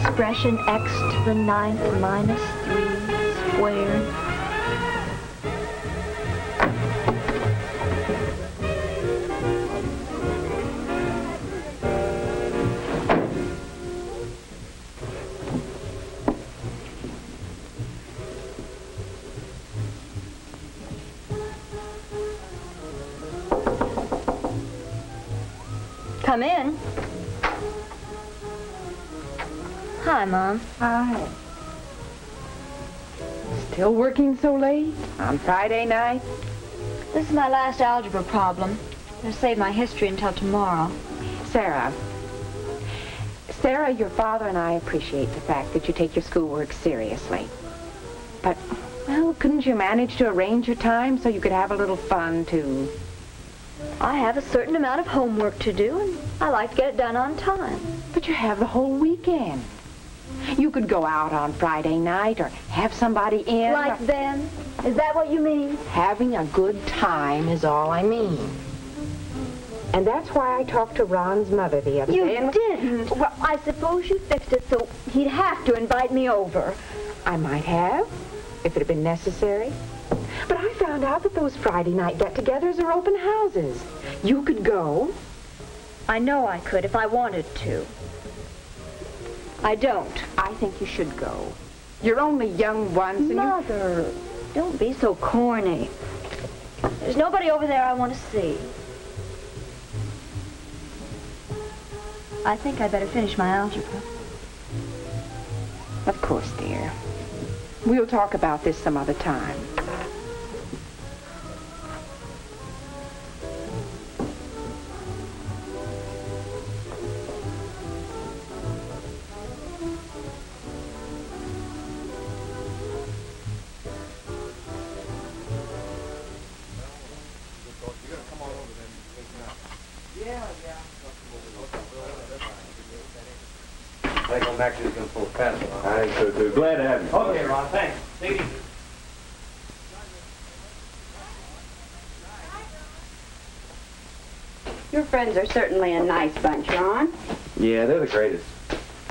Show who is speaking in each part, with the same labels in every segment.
Speaker 1: Expression x to the 9th minus 3 squared. Come in. Hi, Mom.
Speaker 2: Hi. Still working so late? On Friday night?
Speaker 1: This is my last algebra problem. I'll save my history until tomorrow.
Speaker 2: Sarah, your father and I appreciate the fact that you take your schoolwork seriously. But, well, couldn't you manage to arrange your time so you could have a little fun, too?
Speaker 1: I have a certain amount of homework to do, and I like to get it done on time.
Speaker 2: But you have the whole weekend. You could go out on Friday night or have somebody in.
Speaker 1: Like them? Is that what you mean?
Speaker 2: Having a good time is all I mean. And that's why I talked to Ron's mother the other day.
Speaker 1: You didn't? Well, I suppose you fixed it so he'd have to invite me over.
Speaker 2: I might have, if it had been necessary. But I found out that those Friday night get-togethers are open houses. You could go.
Speaker 1: I know I could if I wanted to. I don't.
Speaker 2: I think you should go. You're only young once and
Speaker 1: Mother, don't be so corny. There's nobody over there I want to see. I think I'd better finish my algebra.
Speaker 2: Of course, dear. We'll talk about this some other time.
Speaker 3: I think I'm actually going to pull a pass on.
Speaker 4: I think so too. Glad to have you.
Speaker 3: Okay, Ron, thanks. Take it easy.
Speaker 5: Your friends are certainly a nice bunch, Ron.
Speaker 4: Yeah, they're the greatest.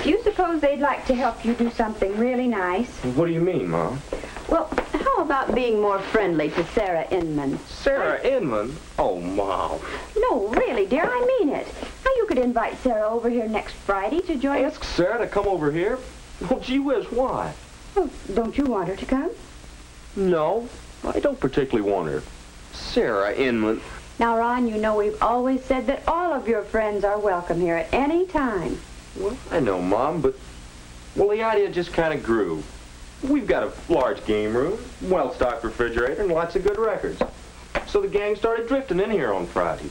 Speaker 5: Do you suppose they'd like to help you do something really nice?
Speaker 4: What do you mean, Mom?
Speaker 5: Well, how about being more friendly to Sarah Inman?
Speaker 4: Sarah Inman? Oh, Mom.
Speaker 5: No, really, dear, I mean it. Now, you could invite Sarah over here next Friday to join us.
Speaker 4: Ask Sarah to come over here? Oh, gee whiz, why?
Speaker 5: Well, don't you want her to come?
Speaker 4: No, I don't particularly want her. Sarah Inman.
Speaker 5: Now, Ron, you know we've always said that all of your friends are welcome here at any time.
Speaker 4: Well, I know, Mom, but, well, the idea just kind of grew. We've got a large game room, well-stocked refrigerator, and lots of good records. So the gang started drifting in here on Friday.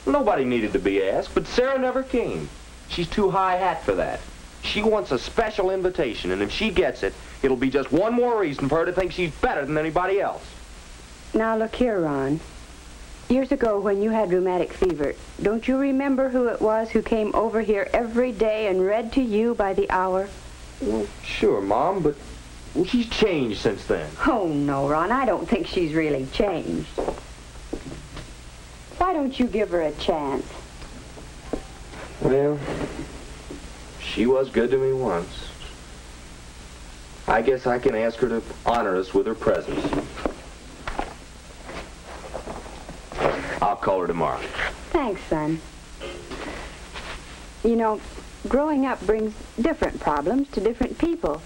Speaker 4: Nobody needed to be asked, but Sarah never came. She's too high hat for that. She wants a special invitation, and if she gets it, it'll be just one more reason for her to think she's better than anybody else.
Speaker 5: Now, look here, Ron. Years ago, when you had rheumatic fever, don't you remember who it was who came over here every day and read to you by the hour?
Speaker 4: Well, sure, Mom, but well, she's changed since then.
Speaker 5: Oh, no, Ron, I don't think she's really changed. Why don't you give her a chance?
Speaker 4: Well, she was good to me once. I guess I can ask her to honor us with her presence. I'll call her tomorrow.
Speaker 5: Thanks, son. You know, growing up brings different problems to different people.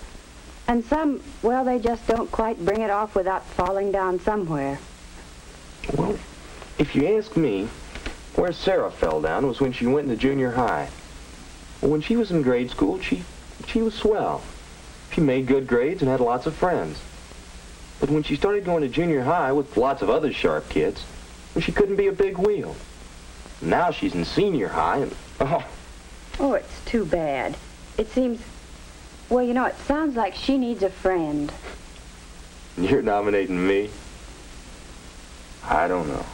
Speaker 5: And some, well, they just don't quite bring it off without falling down somewhere.
Speaker 4: Well, if you ask me, where Sarah fell down was when she went into junior high. When she was in grade school, she was swell. She made good grades and had lots of friends. But when she started going to junior high with lots of other sharp kids, well, she couldn't be a big wheel. Now she's in senior high and,
Speaker 5: Oh, it's too bad. It seems, well, you know, it sounds like she needs a friend.
Speaker 4: You're nominating me? I don't know.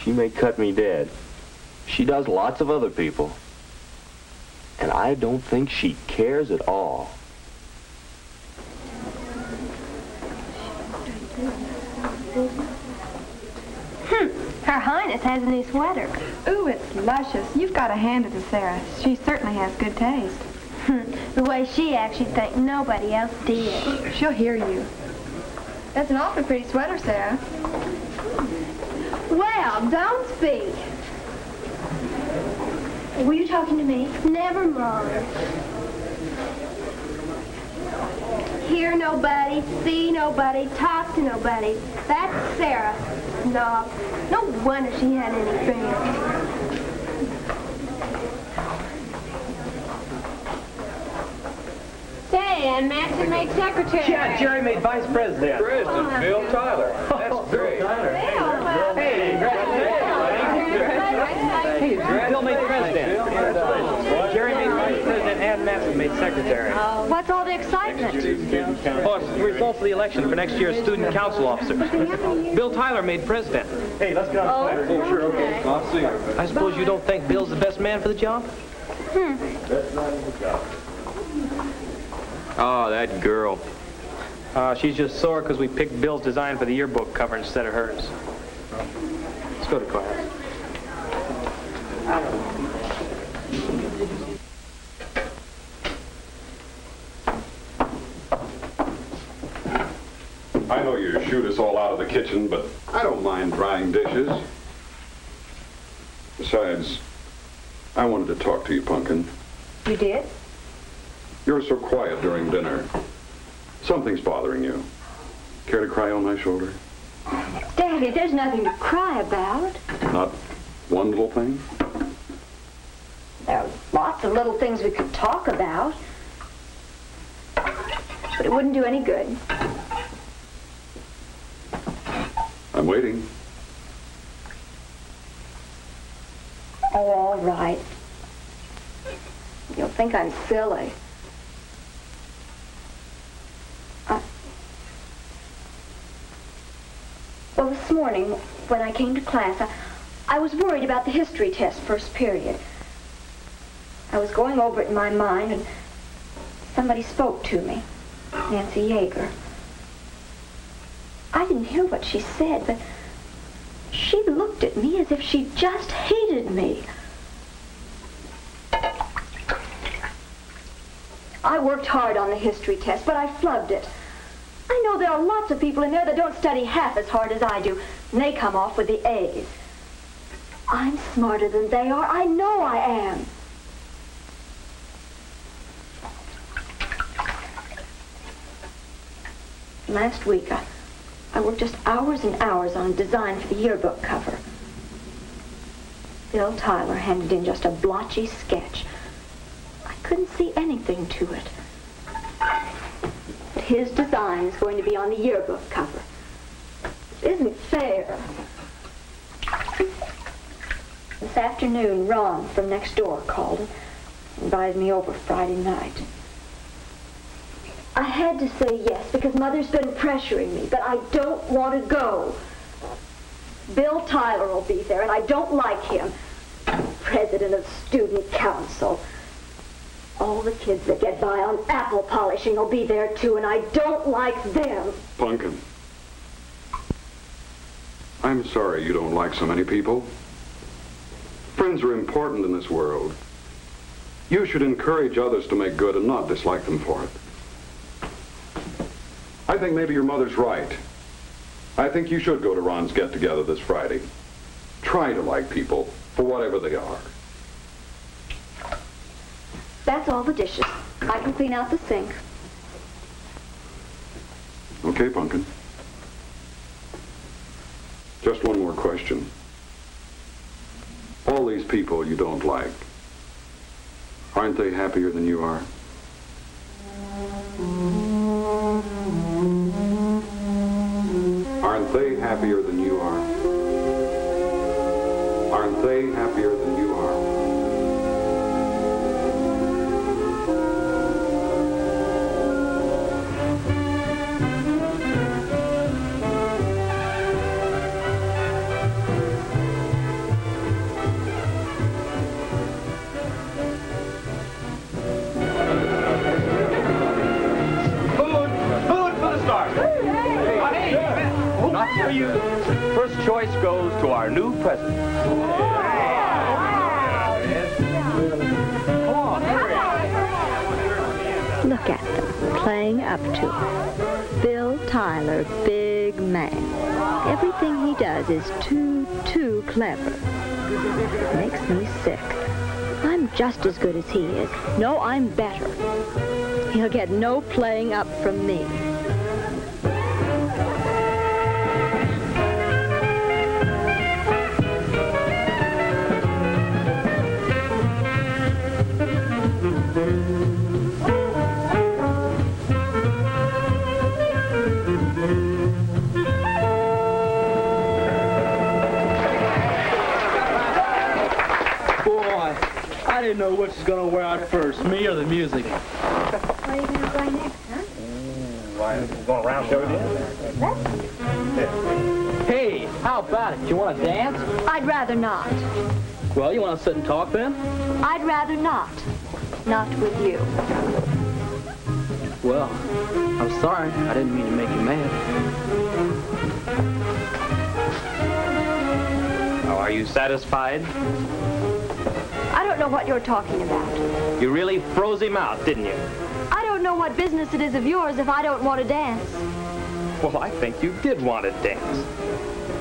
Speaker 4: She may cut me dead. She does lots of other people. And I don't think she cares at all.
Speaker 1: Her Highness has a new sweater.
Speaker 6: Ooh, it's luscious. You've got to hand it to Sarah. She certainly has good taste.
Speaker 1: The way she acts, you'd think nobody else did.
Speaker 6: She'll hear you. That's an awfully pretty sweater, Sarah.
Speaker 1: Well, don't speak. Were you talking to me? Never mind. Hear nobody, see nobody, talk to nobody. That's Sarah, Snob. No wonder she had any friends. Say, and Maxon made secretary.
Speaker 3: Yeah, Jerry made vice president.
Speaker 4: President Bill Tyler. That's great.
Speaker 3: Hey, Bill made president. Jerry made vice president and Maxon made secretary.
Speaker 1: What's all the excitement?
Speaker 3: Oh, it's the results of the election for next year's student council officers. Bill Tyler made president. Hey, let's get on the phone. Oh, sure, okay. I'll see you. I suppose you don't think Bill's the best man for the job?
Speaker 4: Oh, that girl.
Speaker 3: She's just sore because we picked Bill's design for the yearbook cover instead of hers. Let's go to class.
Speaker 7: I know you shoot us all out of the kitchen, but I don't mind drying dishes. Besides, I wanted to talk to you, Pumpkin.
Speaker 2: You did?
Speaker 7: You're so quiet during dinner. Something's bothering you. Care to cry on my shoulder?
Speaker 1: Daddy, there's nothing to cry about.
Speaker 7: Not one little thing?
Speaker 1: There are lots of little things we could talk about. But it wouldn't do any good.
Speaker 7: I'm waiting.
Speaker 1: Oh, all right. You'll think I'm silly. Well, this morning, when I came to class, I was worried about the history test first period. I was going over it in my mind, and somebody spoke to me, Nancy Yeager. I didn't hear what she said, but she looked at me as if she just hated me. I worked hard on the history test, but I flubbed it. I know there are lots of people in there that don't study half as hard as I do, and they come off with the A's. I'm smarter than they are. I know I am. Last week, I worked just hours and hours on a design for the yearbook cover. Bill Tyler handed in just a blotchy sketch. I couldn't see anything to it. But his design is going to be on the yearbook cover. It isn't fair. This afternoon, Ron from next door called and invited me over Friday night. I had to say yes because Mother's been pressuring me, but I don't want to go. Bill Tyler will be there, and I don't like him. President of Student Council. All the kids that get by on apple polishing will be there, too, and I don't like them.
Speaker 7: Pumpkin. I'm sorry you don't like so many people. Friends are important in this world. You should encourage others to make good and not dislike them for it. I think maybe your mother's right. I think you should go to Ron's get-together this Friday. Try to like people for whatever they are.
Speaker 1: That's all the dishes. I can clean out the sink.
Speaker 7: Okay, Pumpkin. Just one more question. All these people you don't like, aren't they happier than you are? Aren't they happier than you are? Aren't they happier than you are?
Speaker 3: First choice goes to our new president.
Speaker 1: Look at them, playing up to it. Bill Tyler, big man. Everything he does is too clever. Makes me sick. I'm just as good as he is. No, I'm better. He'll get no playing up from me.
Speaker 8: I didn't know which was going to wear out first, me or the music.
Speaker 1: What are you going to play next, huh?
Speaker 3: Why, we're going around show again?
Speaker 8: Hey, how about it? You want to dance?
Speaker 1: I'd rather not.
Speaker 8: Well, you want to sit and talk then?
Speaker 1: I'd rather not. Not with you.
Speaker 8: Well, I'm sorry. I didn't mean to make you mad.
Speaker 3: Oh, are you satisfied?
Speaker 1: I don't know what you're talking about.
Speaker 3: You really froze him out, didn't you?
Speaker 1: I don't know what business it is of yours if I don't want to dance.
Speaker 3: Well, I think you did want to dance.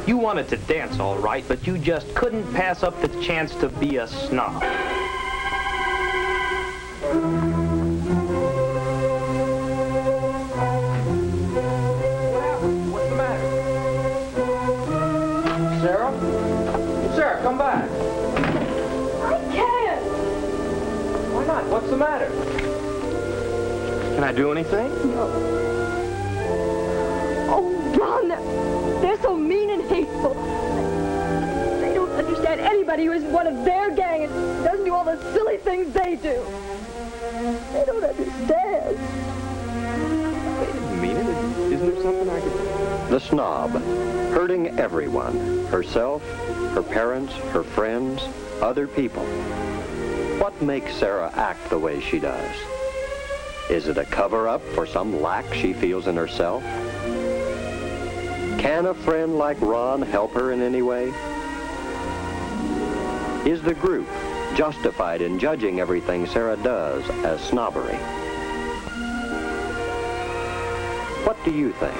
Speaker 3: You wanted to dance, all right, but you just couldn't pass up the chance to be a snob. What's the matter? Sarah? Sarah, come back.
Speaker 1: I can't.
Speaker 3: Why not? What's the matter? Can I do anything?
Speaker 1: No. Oh, Ron, they're so mean and hateful. They don't understand anybody who isn't one of their gang and doesn't do all the silly things they do. They don't understand.
Speaker 4: I didn't mean it. Isn't there something I could...
Speaker 9: The Snob, hurting everyone, herself, her parents, her friends, other people. What makes Sarah act the way she does? Is it a cover-up for some lack she feels in herself? Can a friend like Ron help her in any way? Is the group justified in judging everything Sarah does as snobbery? What do you think?